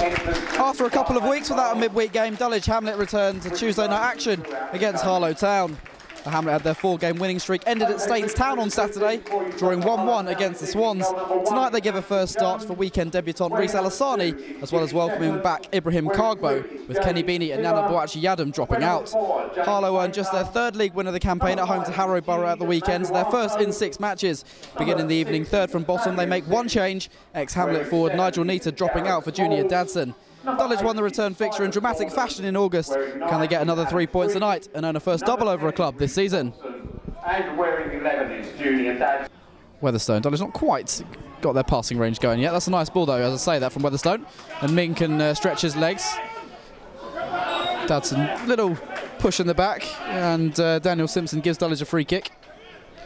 After a couple of weeks without a midweek game, Dulwich Hamlet returned to Tuesday night action against Harlow Town. The Hamlet had their 4-game winning streak ended at Staines Town on Saturday, drawing 1-1 against the Swans. Tonight they give a first start for weekend debutant Reise Allassani, as well as welcoming back Ibrahim Kargbo, with Kenny Beanie and Nana Boachi Yadam dropping out. Harlow earned just their 3rd league win of the campaign at home to Harrow Borough at the weekend, their first in 6 matches. Beginning the evening 3rd from bottom, they make one change, ex-Hamlet forward Nigel Nita dropping out for Junior Dadson. Dulwich won the return fixture in dramatic fashion in August. Can they get another 3 points tonight and earn a first double over a club this season? And wearing 11 is Junior Dadson. Weatherstone, Dulwich not quite got their passing range going yet. That's a nice ball though, as I say that, from Weatherstone. And Ming can stretch his legs. Dadson, little push in the back, and Daniel Simpson gives Dulwich a free kick.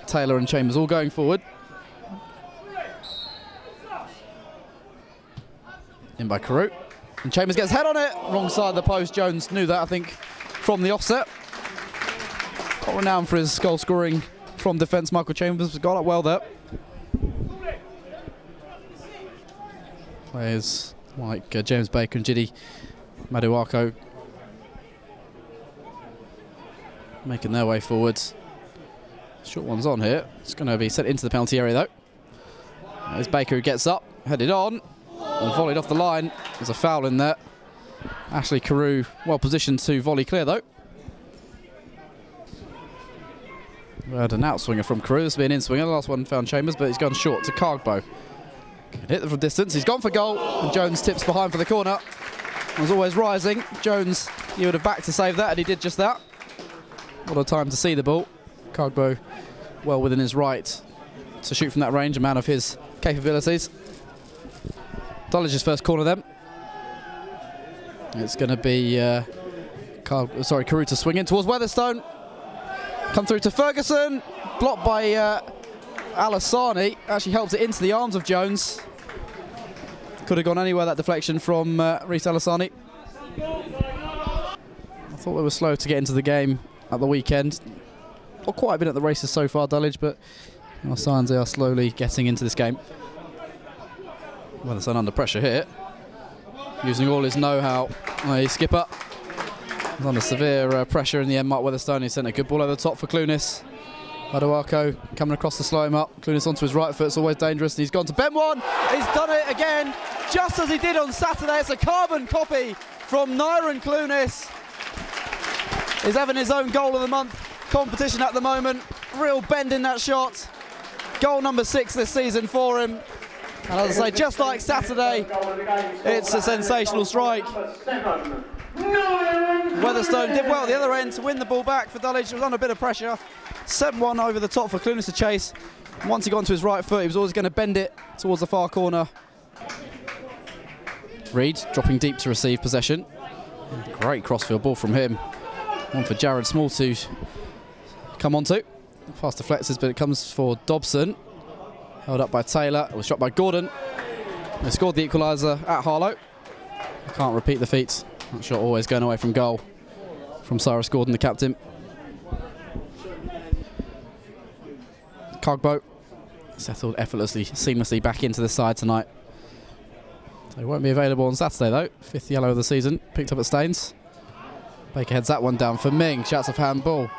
Taylor and Chambers all going forward. In by Carew. And Chambers gets head on it, wrong side of the post. Jones knew that, I think, from the offset. Got renowned for his goal scoring from defence. Michael Chambers got up well there. Players like James Baker and Jide Maduako making their way forwards. Short one's on here. It's going to be sent into the penalty area though. There's Baker who gets up, headed on. And volleyed off the line. There's a foul in there. Ashley Carew well positioned to volley clear though. We had an outswinger from Carew. This will be an in-swinger. The last one found Chambers, but he's gone short to Kargbo. Can hit them from distance. He's gone for goal. And Jones tips behind for the corner. Was always rising. Jones, he would have backed to save that, and he did just that. What a time to see the ball. Kargbo well within his right to shoot from that range, a man of his capabilities. Dulwich's first corner then. It's going to be Carew to swing in towards Weatherstone. Come through to Ferguson. Blocked by Allassani. Actually helps it into the arms of Jones. Could have gone anywhere, that deflection from Reise Allassani. I thought they were slow to get into the game at the weekend. Not quite been at the races so far, Dulwich, but our signs they are slowly getting into this game. Weatherstone under pressure here, using all his know-how. The skipper was under severe pressure in the end. Mark Weatherstone, he sent a good ball over the top for Clunis. Maduako coming across to slow him up. Clunis onto his right foot, it's always dangerous. And he's gone to bend one. He's done it again, just as he did on Saturday. It's a carbon copy from Nyren Clunis. He's having his own goal of the month competition at the moment. Real bend in that shot. Goal number 6 this season for him. And as I say, just like Saturday, it's a sensational strike. Weatherstone did well at the other end to win the ball back for Dulwich. It was under a bit of pressure. 7-1 over the top for Clunis to chase. Once he got onto his right foot, he was always going to bend it towards the far corner. Reed dropping deep to receive possession. Great crossfield ball from him. One for Jared Small to come onto. Fast deflectors, but it comes for Dobson. Held up by Taylor, it was shot by Gordon. They scored the equaliser at Harlow. Can't repeat the feat. That shot always going away from goal from Cyrus Gordon, the captain. Kargbo settled effortlessly, seamlessly back into the side tonight. So he won't be available on Saturday though. 5th yellow of the season, picked up at Staines. Baker heads that one down for Ming, shouts of handball.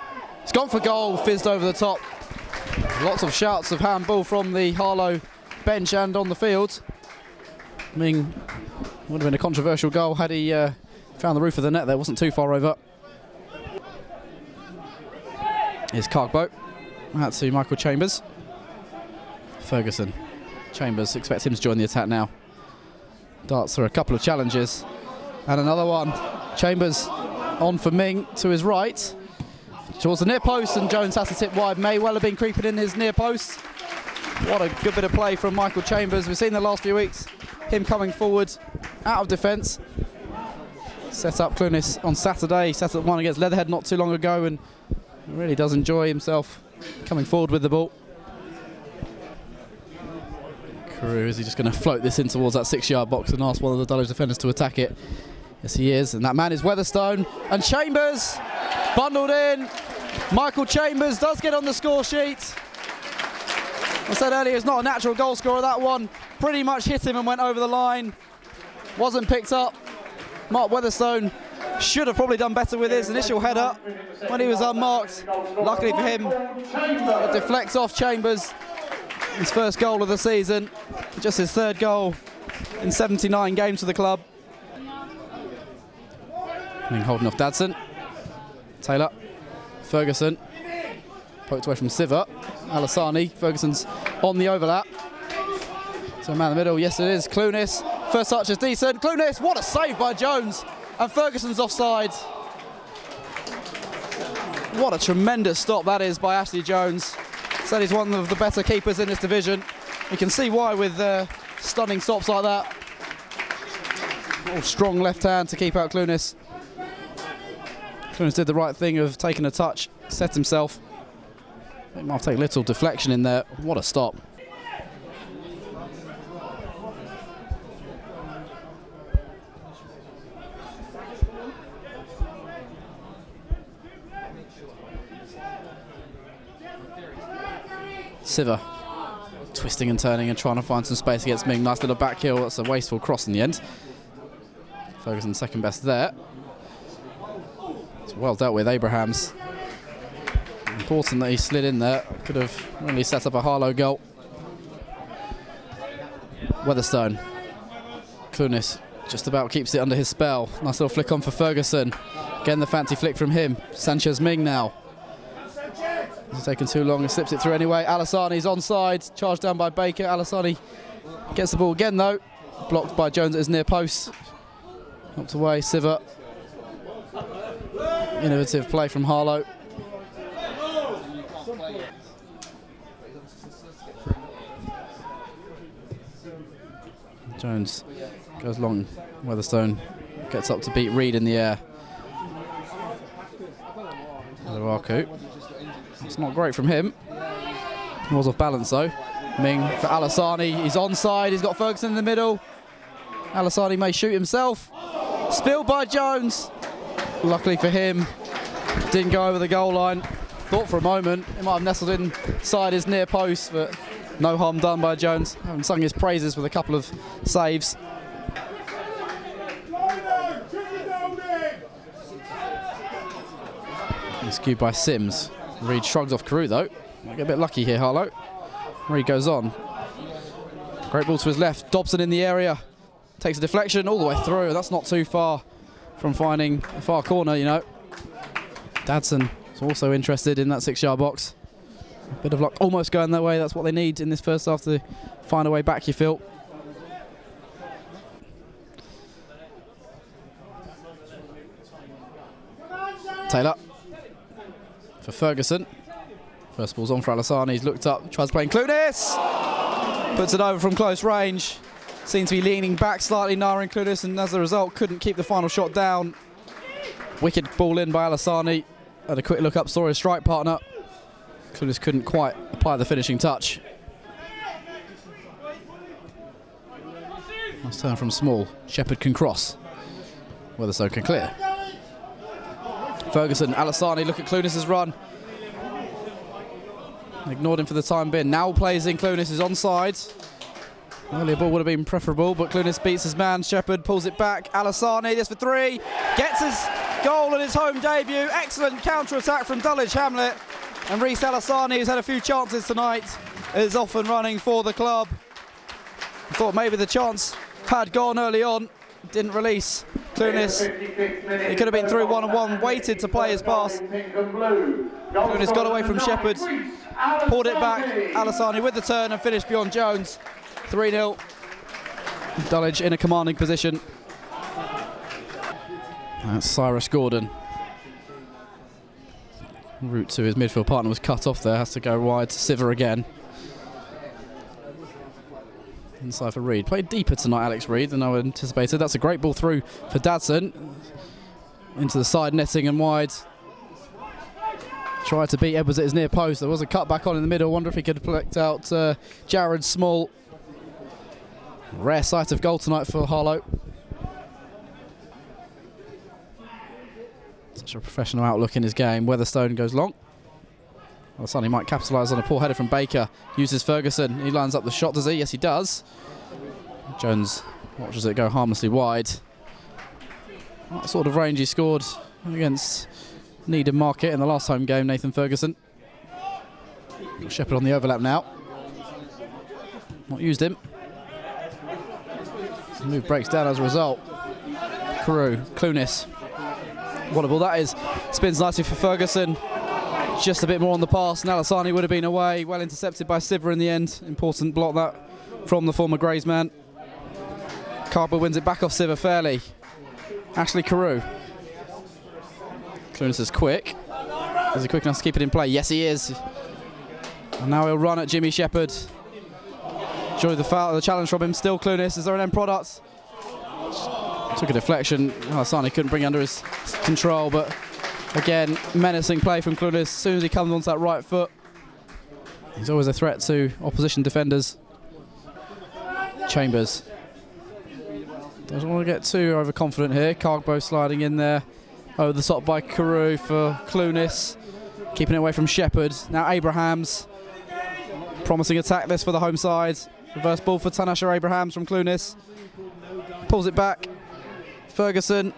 It's gone for goal, fizzed over the top. Lots of shouts of handball from the Harlow bench and on the field. Ming would have been a controversial goal had he found the roof of the net there, wasn't too far over. Here's Kargbo, out to Michael Chambers. Ferguson, Chambers, expect him to join the attack now. Darts through a couple of challenges, and another one. Chambers on for Ming to his right. Towards the near post, and Jones has to tip wide. May well have been creeping in his near post. What a good bit of play from Michael Chambers. We've seen the last few weeks him coming forward out of defence. Set up Clunis on Saturday. Set up one against Leatherhead not too long ago, and really does enjoy himself coming forward with the ball. Carew, is he just going to float this in towards that 6-yard box and ask one of the Dulwich defenders to attack it? Yes, he is, and that man is Weatherstone. And Chambers bundled in. Michael Chambers does get on the score sheet. I said earlier, he's not a natural goal scorer. That one pretty much hit him and went over the line. wasn't picked up. Mark Weatherstone should have probably done better with his initial header when he was unmarked. Luckily for him, it deflects off Chambers. His first goal of the season, just his third goal in 79 games for the club. Ming holding off Dadson. Taylor, Ferguson, poked away from Siver. Allassani, Ferguson's on the overlap. So man in the middle, yes it is, Clunis. First touch is decent, Clunis, what a save by Jones. And Ferguson's offside. What a tremendous stop that is by Ashlee Jones. Said he's one of the better keepers in this division. You can see why with stunning stops like that. Oh, strong left hand to keep out Clunis. Clunis did the right thing of taking a touch, set himself. He might take a little deflection in there. What a stop. Siver twisting and turning and trying to find some space against Ming. Nice little back heel. That's a wasteful cross in the end. Ferguson second best there. It's well dealt with, Abrahams. Important that he slid in there. Could have really set up a Harlow goal. Weatherstone. Clunis just about keeps it under his spell. Nice little flick on for Ferguson. Again the fancy flick from him. Sanchez Ming now. It's taken too long and slips it through anyway. Allassani's onside, charged down by Baker. Allassani gets the ball again though. Blocked by Jones at his near post. Knocked away, Siver. Innovative play from Harlow. Jones goes long. Weatherstone gets up to beat Reed in the air. Maduako. It's not great from him. He was off balance though. Ming for Allassani. He's onside. He's got Ferguson in the middle. Allassani may shoot himself. Spilled by Jones. Luckily for him, didn't go over the goal line. Thought for a moment he might have nestled inside his near post, but no harm done by Jones. Having sung his praises with a couple of saves. Skewed by Sims. Reed shrugs off Carew though. Might get a bit lucky here, Harlow. Reed goes on. Great ball to his left. Dobson in the area. Takes a deflection all the way through. That's not too far from finding a far corner, you know. Dadson is also interested in that 6-yard box. A bit of luck almost going their way. That's what they need in this first half to find a way back, you feel. Taylor. For Ferguson. First ball's on for Allassani. He's looked up, tries playing Clunis. Puts it over from close range. Seems to be leaning back slightly, Nyren Clunis, and as a result couldn't keep the final shot down. Wicked ball in by Allassani. Had a quick look up, saw his strike partner. Clunis couldn't quite apply the finishing touch. Nice turn from Small. Shepherd can cross. Weatherstone can clear. Ferguson, Allassani, look at Clunis' run. Ignored him for the time being. Now plays in Clunis, is onside. Earlier ball would have been preferable, but Clunis beats his man. Shepherd pulls it back. Allassani, this for 3. Gets his goal in his home debut. Excellent counter-attack from Dulwich Hamlet. And Reise Allassani, who's had a few chances tonight, is off and running for the club. I thought maybe the chance had gone early on. Didn't release Clunis. He could have been through 1-on-1, waited to play his pass. Clunis got away from Shepherd, pulled it back. Allassani with the turn and finished beyond Jones. 3-0. Dulwich in a commanding position. That's Cyrus Gordon. Route to his midfield partner was cut off there. Has to go wide to Siver again. Inside for Reed. Played deeper tonight, Alex Reed, than I anticipated. That's a great ball through for Dadson. Into the side netting and wide. Tried to beat Edwards at his near post. There was a cut back on in the middle. Wonder if he could have plucked out Jared Small. Rare sight of goal tonight for Harlow. Such a professional outlook in his game. Weatherstone goes long. Allassani might capitalise on a poor header from Baker. Uses Ferguson. He lines up the shot, does he? Yes, he does. Jones watches it go harmlessly wide. That sort of range he scored against Nyren Market in the last home game, Nathan Ferguson. Shepherd on the overlap now. Not used him. The move breaks down as a result. Carew, Clunis. What a ball that is. Spins nicely for Ferguson. Just a bit more on the pass, and Allassani would have been away. Well intercepted by Siver in the end. Important block that from the former Grays man. Carber wins it back off Siver fairly. Ashley Carew. Clunis is quick. Is he quick enough to keep it in play? Yes, he is. And now he'll run at Jimmy Shepherd. Enjoy the foul, the challenge from him. Still Clunis. Is there an end product? Took a deflection. Allassani couldn't bring under his control, but again, menacing play from Clunis. As soon as he comes onto that right foot, he's always a threat to opposition defenders. Chambers. Doesn't want to get too overconfident here. Cargbo sliding in there. Over the top by Carew for Clunis. Keeping it away from Shepherd. Now Abrahams. Promising attack this for the home side. Reverse ball for Tanasha Abrahams from Clunis. Pulls it back. Ferguson.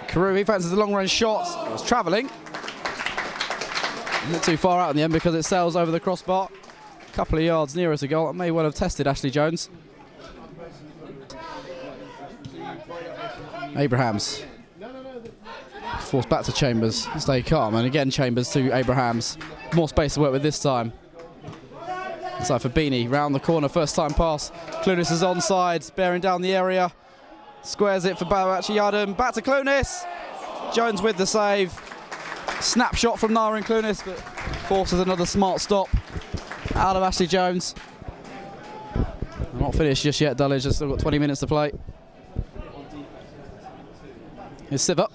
Carew, he fancies the long range shot. It was travelling. A bit too far out in the end because it sails over the crossbar. A couple of yards nearer to goal. It may well have tested Ashlee Jones. Abrahams. Forced back to Chambers. Stay calm. And again, Chambers to Abrahams. More space to work with this time. Inside for Beanie. Round the corner. First time pass. Clunis is onside. Bearing down the area. Squares it for Bawachi-Yadam. Back to Clunis. Jones with the save. Snapshot from Nyren Clunis, but forces another smart stop out of Ashlee Jones. Not finished just yet, Dulwich. Just still got 20 minutes to play. Here's Siver.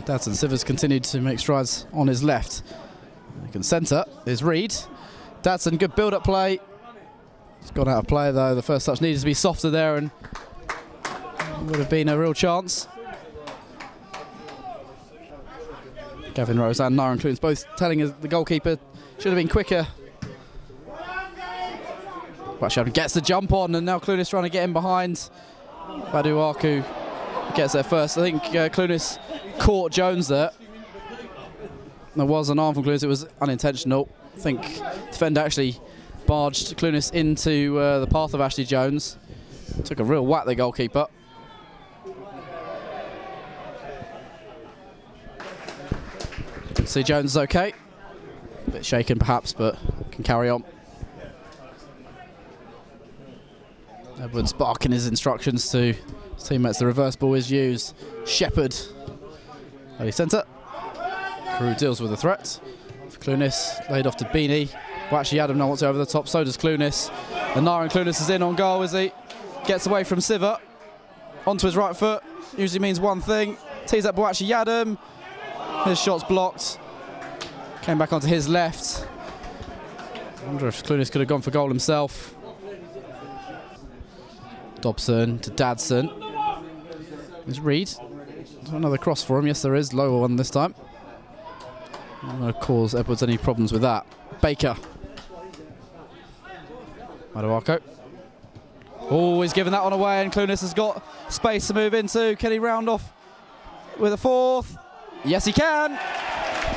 Dadson. Siver's continued to make strides on his left. He can centre. Here's Reed. Dadson, good build-up play. It's gone out of play though. The first touch needed to be softer there, and would have been a real chance. Gavin Rose and Nyren Clunis both telling us the goalkeeper should have been quicker. Bawachi-Yadam gets the jump on, and now Clunis trying to get in behind. Maduako gets there first. I think Clunis caught Jones there. There was an arm from Clunis. It was unintentional. I think defender actually barged Clunis into the path of Ashlee Jones. Took a real whack, the goalkeeper. See, Jones is okay. A bit shaken perhaps, but can carry on. Edwards barking his instructions to his teammates. The reverse ball is used. Shepherd. Early centre. Carew deals with the threat. Clunis laid off to Beanie. Bawachi-Yadam now wants it over the top, so does Clunis. And Nyren Clunis is in on goal, is he? Gets away from Siver. Onto his right foot. Usually means one thing. Tees up Bawachi-Yadam. His shot's blocked. Came back onto his left. I wonder if Clunis could have gone for goal himself. Dobson to Dadson. There's Reed. There's another cross for him. Yes, there is. Lower one this time. I'm going to cause Edwards any problems with that. Baker. Maduako. Oh, he's given that one away, and Clunis has got space to move into. Can he round off with a fourth? Yes, he can.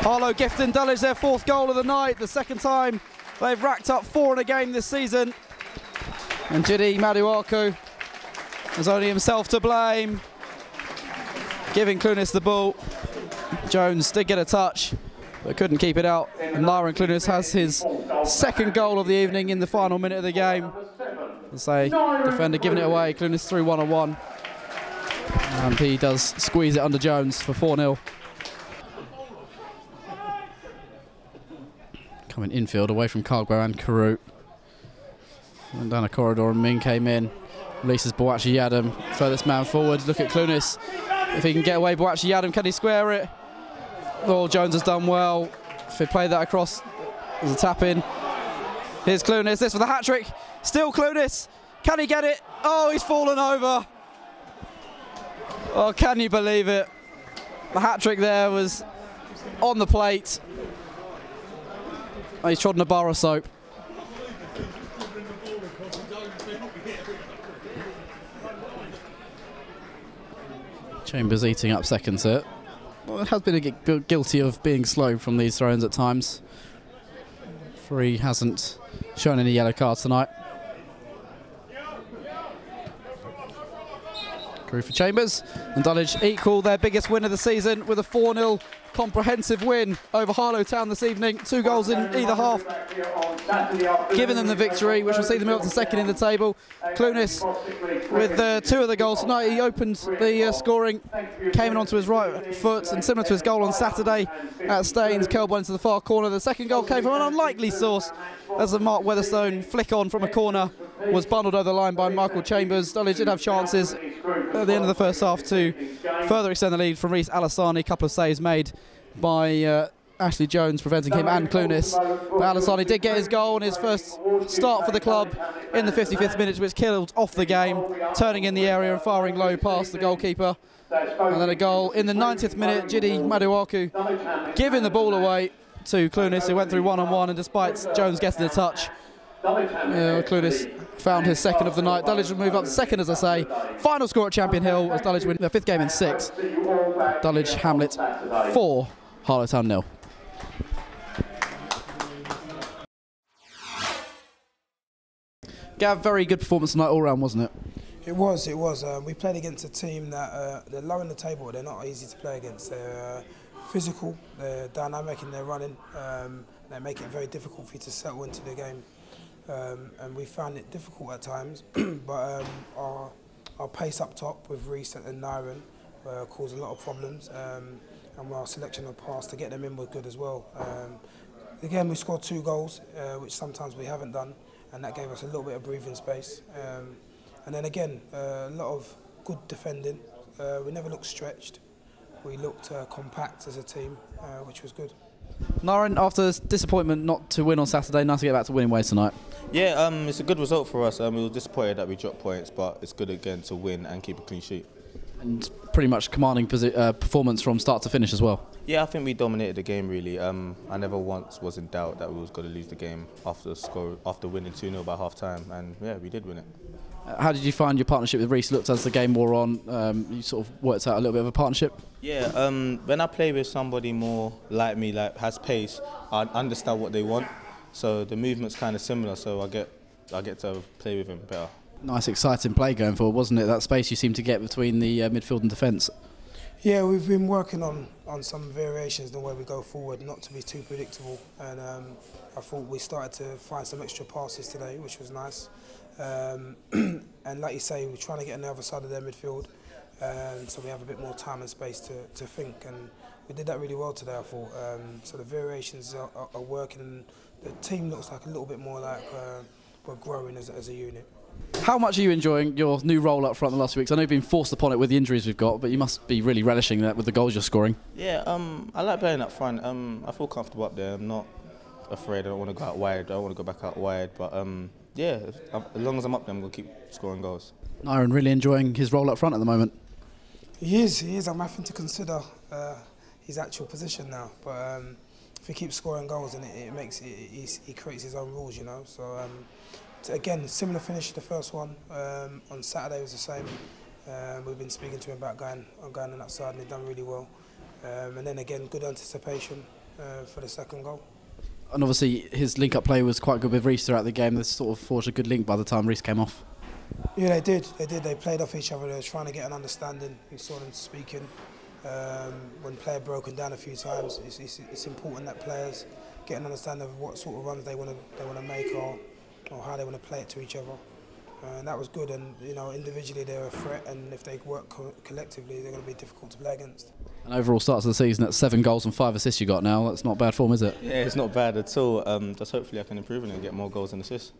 Harlow gifting Dulwich their fourth goal of the night. The second time they've racked up 4 in a game this season. And Jide Maduako has only himself to blame. Giving Clunis the ball. Jones did get a touch, but couldn't keep it out. And Nyren Clunis has his second goal of the evening in the final minute of the game. Let's say defender giving it away. Clunis through 1-on-1. And he does squeeze it under Jones for 4-0. Coming infield away from Cargbo and Carew. Went down a corridor and Ming came in. Releases Bawachi-Yadam. Furthest man forward. Look at Clunis. If he can get away Bawachi-Yadam, can he square it? Oh, Jones has done well. If he played that across, there's a tap in. Here's Clunis. This for the hat-trick. Still Clunis. Can he get it? Oh, he's fallen over. Oh, can you believe it? The hat-trick there was on the plate. Oh, he's trodden a bar of soap. Chambers eating up second set. Well, it has been guilty of being slow from these throw-ins at times. Free hasn't shown any yellow cards tonight. Carew for Chambers, and Dulwich equal their biggest win of the season with a 4-0 comprehensive win over Harlow Town this evening. 2 goals in either half, giving them the victory, which will see them up to second in the table. Clunis with 2 of the goals tonight. He opened the scoring, came in onto his right foot, and similar to his goal on Saturday at Staines, curled one into the far corner. The second goal came from an unlikely source as a Mark Weatherstone flick on from a corner was bundled over the line by Michael Chambers. Dulwich did have chances at the end of the first half to further extend the lead from Reise Allassani. A couple of saves made by Ashlee Jones, preventing him and Clunis. But Allassani did get his goal in his first start for the club in the 55th minute, which killed off the game, turning in the area and firing low past the goalkeeper. And then a goal in the 90th minute, Jide Maduako giving the ball away to Clunis, who went through one-on-one, and despite Jones getting a touch, Clunis found his second of the night. Dulwich will move up to second, as I say. Final score at Champion Hill as Dulwich win their 5th game in 6. Dulwich Hamlet 4, Harlow Town 0. Gav, very good performance tonight all round, wasn't it? It was. We played against a team that they're low in the table. They're not easy to play against. They're physical, they're dynamic in their running. They make it very difficult for you to settle into the game. And we found it difficult at times, but our pace up top with Reise and Nyren caused a lot of problems, and our selection of pass to get them in was good as well. Again, we scored 2 goals, which sometimes we haven't done, and that gave us a little bit of breathing space. And then again, a lot of good defending. We never looked stretched. We looked compact as a team, which was good. Nyren, after disappointment not to win on Saturday, nice to get back to winning ways tonight. Yeah, it's a good result for us. We were disappointed that we dropped points, but it's good again to win and keep a clean sheet. And pretty much commanding performance from start to finish as well. Yeah, I think we dominated the game really. I never once was in doubt that we was going to lose the game after winning 2-0 by half time, and yeah, we did win it. How did you find your partnership with Reise looked as the game wore on? You sort of worked out a little bit of a partnership? Yeah, when I play with somebody more like me, like has pace, I understand what they want. So the movement's kind of similar, so I get to play with him better. Nice, exciting play going forward, wasn't it? That space you seem to get between the midfield and defence. Yeah, we've been working on some variations in the way we go forward, not to be too predictable. And I thought we started to find some extra passes today, which was nice. And like you say, we're trying to get on the other side of their midfield, so we have a bit more time and space to think. And we did that really well today, I thought. So the variations are working, and the team looks like a little bit more like we're growing as a unit. How much are you enjoying your new role up front the last few weeks? I know you've been forced upon it with the injuries we've got, but you must be really relishing that with the goals you're scoring. Yeah, I like playing up front. I feel comfortable up there. I'm not afraid. I don't want to go out wide. I don't want to go back out wide. But yeah, as long as I'm up there, I'm going to keep scoring goals. Nyren really enjoying his role up front at the moment. He is. I'm having to consider his actual position now. But if he keeps scoring goals, then he creates his own rules, you know. So again, similar finish to the first one. On Saturday was the same. We've been speaking to him about going on that side, and he's done really well. And then again, good anticipation for the second goal. And obviously his link-up play was quite good with Reise throughout the game. They sort of forged a good link by the time Reise came off. Yeah, they did. They played off each other. They were trying to get an understanding. You saw them speaking. When player broken down a few times, it's important that players get an understanding of what sort of runs they want to make or how they want to play it to each other. And that was good. And you know, individually they're a threat, and if they work collectively, they're going to be difficult to play against. And overall starts of the season at 7 goals and 5 assists you got now. That's not bad form, is it? Yeah, it's not bad at all. Just hopefully I can improve it and get more goals and assists.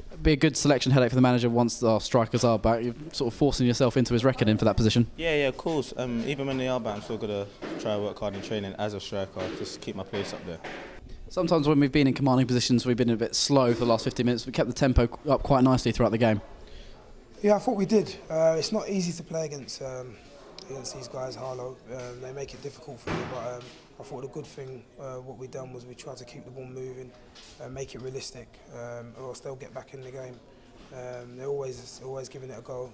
It'd be a good selection headache for the manager once our strikers are back. You're sort of forcing yourself into his reckoning for that position. Yeah, of course. Even when they are back, I'm still going to try to work hard in training as a striker, just keep my place up there. Sometimes when we've been in commanding positions, we've been a bit slow for the last 50 minutes. We kept the tempo up quite nicely throughout the game. Yeah, I thought we did. It's not easy to play against these guys, Harlow. They make it difficult for you, but I thought the good thing, what we done was we tried to keep the ball moving, make it realistic, or else they'll get back in the game. They're always giving it a go.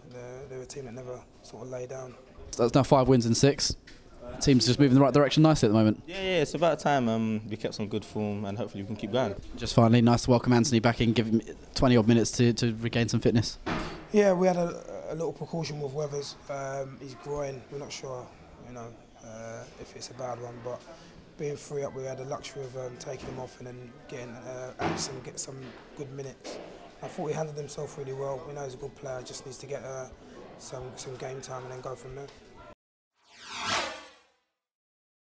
They're a team that never sort of lay down. That's now 5 wins in 6. Team's just moving in the right direction nicely at the moment. Yeah, it's about time. We kept some good form and hopefully we can keep going. Just finally, nice to welcome Anthony back in, give him 20 odd minutes to regain some fitness. Yeah, we had a little precaution with Weathers. He's groin. We're not sure, if it's a bad one, but being free up, we had the luxury of taking him off and then getting get some good minutes. I thought he handled himself really well. We know he's a good player. Just needs to get some game time and then go from there.